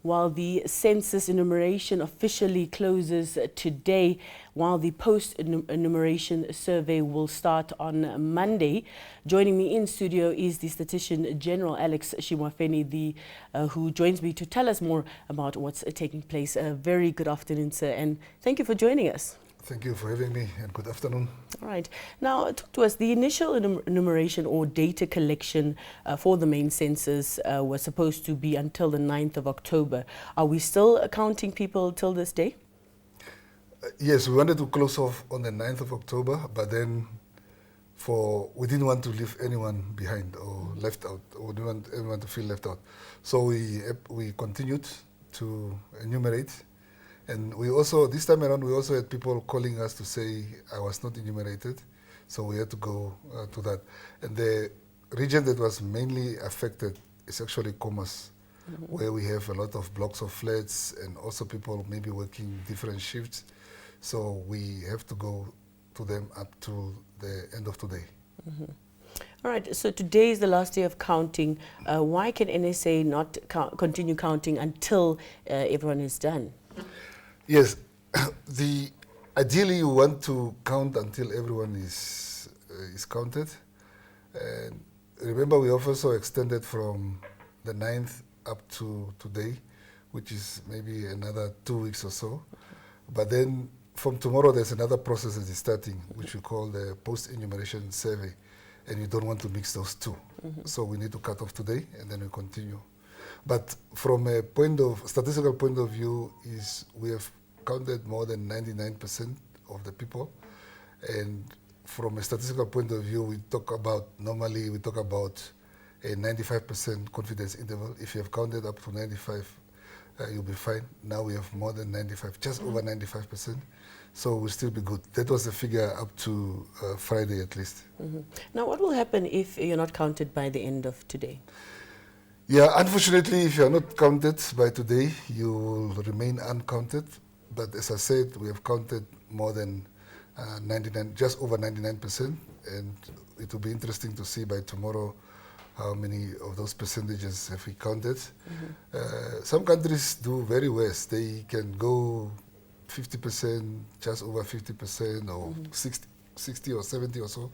While the census enumeration officially closes today, while the post-enumeration survey will start on Monday. Joining me in studio is the Statistician General Alex Shimuafeni, who joins me to tell us more about what's taking place. A very good afternoon, sir, and thank you for joining us. Thank you for having me, and good afternoon. All right. Now, talk to us. The initial enumeration or data collection for the main census was supposed to be until the 9th of October. Are we still counting people till this day? Yes, we wanted to close off on the 9th of October, but then we didn't want to leave anyone behind or left out, or didn't want anyone to feel left out. So we continued to enumerate. And we also, this time around, we also had people calling us to say I was not enumerated, so we had to go to that. And the region that was mainly affected is actually Commerce, where we have a lot of blocks of flats and also people maybe working different shifts. So we have to go to them up to the end of today. All right, so today is the last day of counting. Why can NSA not continue counting until everyone is done? Yes, ideally you want to count until everyone is counted. And remember, we also extended from the 9th up to today, which is maybe another 2 weeks or so. But then from tomorrow, there's another process that is starting, which we call the Post-Enumeration Survey. And you don't want to mix those two. So we need to cut off today, and then we continue. But from a statistical point of view, we have counted more than 99% of the people. And from a statistical point of view, normally we talk about a 95% confidence interval. If you have counted up to 95, you'll be fine. Now we have more than 95, just over 95%. So we'll still be good. That was the figure up to Friday at least. Now, what will happen if you're not counted by the end of today? Yeah, unfortunately, if you are not counted by today, you will remain uncounted. But as I said, we have counted more than 99, just over 99%. And it will be interesting to see by tomorrow how many of those percentages have we counted. Some countries do very worse. They can go 50%, just over 50%, or 60 or 70 or so.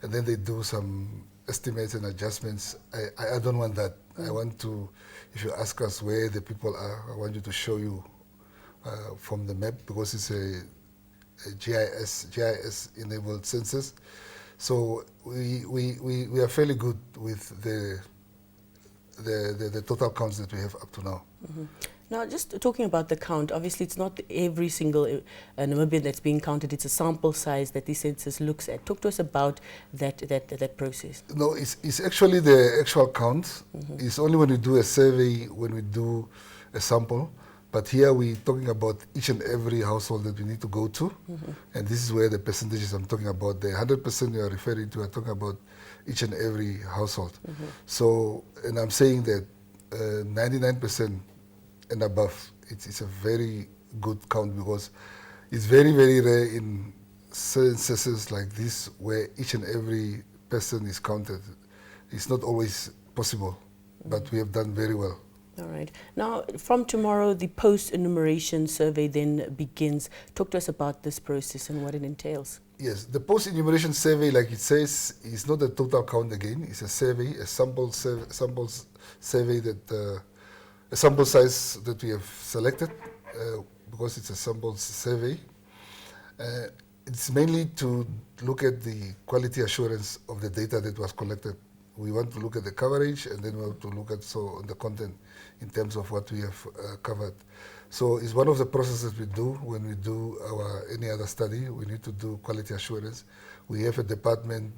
And then they do some estimates and adjustments. I don't want that. I want to, if you ask us where the people are, I want you to show you from the map, because it's a GIS-enabled census. So we are fairly good with the total counts that we have up to now. Now, just talking about the count, obviously it's not every single Namibian that's being counted. It's a sample size that the census looks at. Talk to us about that process. No, it's actually the actual count. It's only when we do a survey, when we do a sample. But here we're talking about each and every household that we need to go to. And this is where the percentages I'm talking about, the 100% you are referring to, I'm talking about each and every household. So, and I'm saying that 99% and above, it's a very good count, because it's very, very rare in censuses like this where each and every person is counted. It's not always possible, but we have done very well. All right. Now, from tomorrow, the post-enumeration survey then begins. Talk to us about this process and what it entails. Yes, the post-enumeration survey, like it says, is not a total count again. It's a survey, a sample survey that a sample size that we have selected, because it's a sample survey. It's mainly to look at the quality assurance of the data that was collected. We want to look at the coverage, and then we want to look at the content in terms of what we have covered. So it's one of the processes we do when we do any other study. We need to do quality assurance. We have a department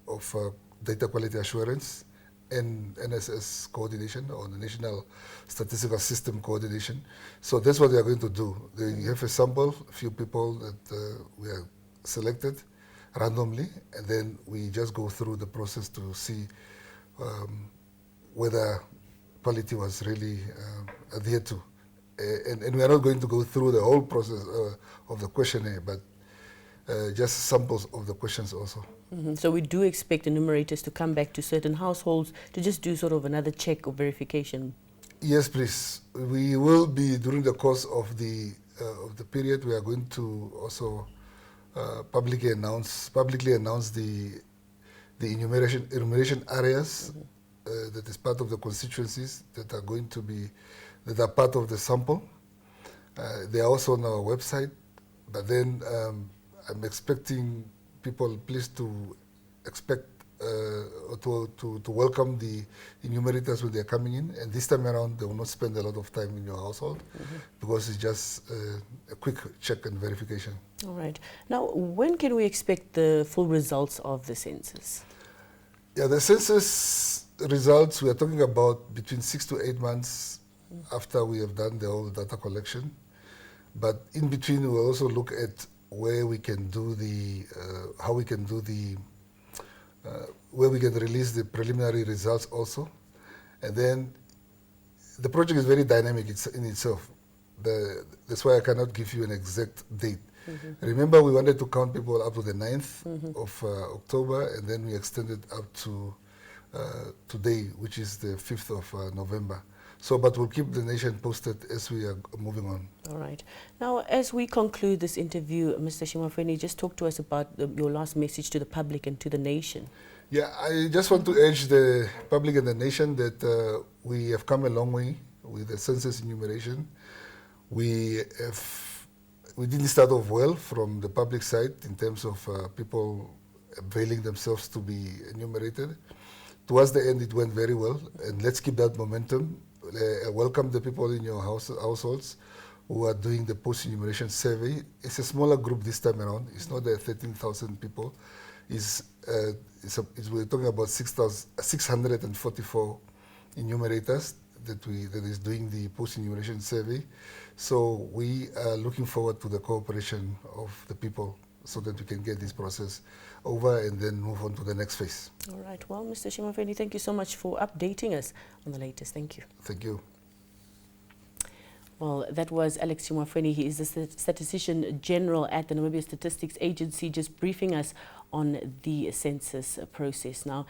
of data quality assurance and NSS coordination, or the National Statistical System coordination. So that's what we are going to do. We have a sample, a few people that we have selected randomly, and then we just go through the process to see whether quality was really adhered to. And we are not going to go through the whole process of the questionnaire, but just samples of the questions also. So we do expect enumerators to come back to certain households to just do sort of another check or verification. Yes, please. We will be, during the course of the period, we are going to also publicly announce the enumeration areas that is part of the constituencies that are going to be, that are part of the sample. They are also on our website, but then I'm expecting people, please, to expect to welcome the enumerators when they're coming in, and this time around they will not spend a lot of time in your household because it's just a quick check and verification. All right. Now, when can we expect the full results of the census? Yeah, the census results, we are talking about between 6 to 8 months after we have done the whole data collection. But in between, we'll also look at where we can do the, how we can do the, where we can release the preliminary results also. And then the project is very dynamic in itself. That's why I cannot give you an exact date. Remember, we wanted to count people up to the 9th of October, and then we extended up to today, which is the 5th of November. So, but we'll keep the nation posted as we are moving on. All right. Now, as we conclude this interview, Mr. Shimuafeni, just talk to us about your last message to the public and to the nation. Yeah, I just want to urge the public and the nation that we have come a long way with the census enumeration. We didn't start off well from the public side in terms of people availing themselves to be enumerated. Towards the end, it went very well, and let's keep that momentum. Welcome the people in your households who are doing the post-enumeration survey. It's a smaller group this time around. It's not the 13,000 people. We're talking about 644 enumerators that is doing the post-enumeration survey. So we are looking forward to the cooperation of the people so that we can get this process over and then move on to the next phase. All right. Well, Mr. Shimuafeni, thank you so much for updating us on the latest. Thank you. Thank you. Well, that was Alex Shimuafeni. He is the Statistician General at the Namibia Statistics Agency, just briefing us on the census process. Now,